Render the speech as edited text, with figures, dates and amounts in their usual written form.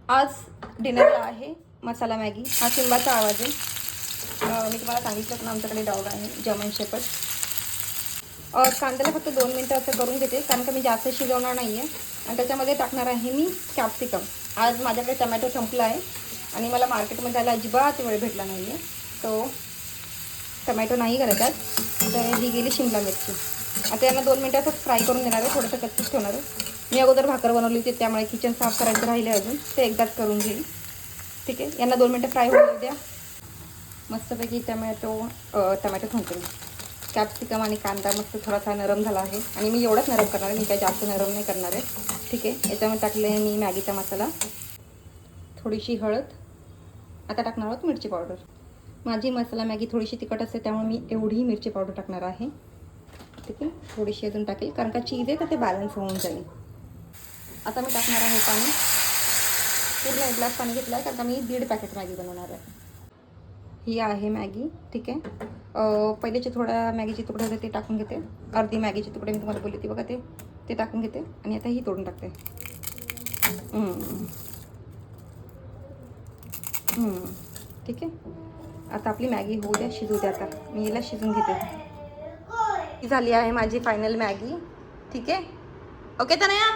आज डिनरला आहे मसाला मॅगी. हा सिंबाचा आवाज आहे. मी तुम्हाला सांगितलं ना आमच्याकडे डॉग आहे जर्मन शेपर्ड. कांद्याला फक्त 2 मिनटं असं करून घेते कारण का मी जास्त शिजवणार नाही आहे. आणि त्याच्यामध्ये टाकणार आहे मी कॅप्सिकम. आज माझ्याकडे टमॅटो संपला आहे आणि मला मार्केटमध्ये जायला अजिबात वेळ भेटला नाही आहे. तो टमॅटो नाही घालतात, तर ही गेली शिमला मिरची. आता यांना 2 मिनटं असं फ्राय करून देणार आहे. थोडंसं कच्चीच ठेवणार आहे. मी अगोदर भाकर बनवली होती त्यामुळे किचन साफ करायचं राहिले अजून, ते एकदाच करून घेईल. ठीक आहे, यांना 2 मिनटं फ्राय होऊ द्या. मस्तपैकी टमॅटो म्हणते कॅप्सिकम आणि कांदा मस्त थोडासा नरम झाला आहे. आणि मी एवढंच नरम करणार आहे, मी काही जास्त नरम नाही करणार आहे. ठीक आहे, याच्यामध्ये टाकले मी मॅगीचा मसाला, थोडीशी हळद. आता टाकणार आहोत मिरची पावडर. माझी मसाला मॅगी थोडीशी तिखट असते त्यामुळे मी एवढी मिरची पावडर टाकणार आहे. ठीक आहे, थोडीशी अजून टाकेल कारण का चीज आहे तर ते बॅलन्स होऊन जाईल. आता मी टाकणार आहे पाणी. पूर्ण 1 ग्लास पाणी घेतलं आहे कारण का मी 1.5 पॅकेट मॅगी बनवणार आहे. ही आहे मॅगी. ठीक आहे, पहिलेचे थोड्या मॅगीचे तुकडे होते ते टाकून घेते. अर्धी मॅगीचे तुकडे मी तुम्हाला बोलली ती बघा, ते टाकून घेते. आणि आता ही तोडून टाकते. ठीक आहे, आता आपली मॅगी होऊ द्या, शिजू द्या. आता मी हिला शिजून घेते. ही झाली आहे माझी फायनल मॅगी. ठीक आहे, ओके तनया.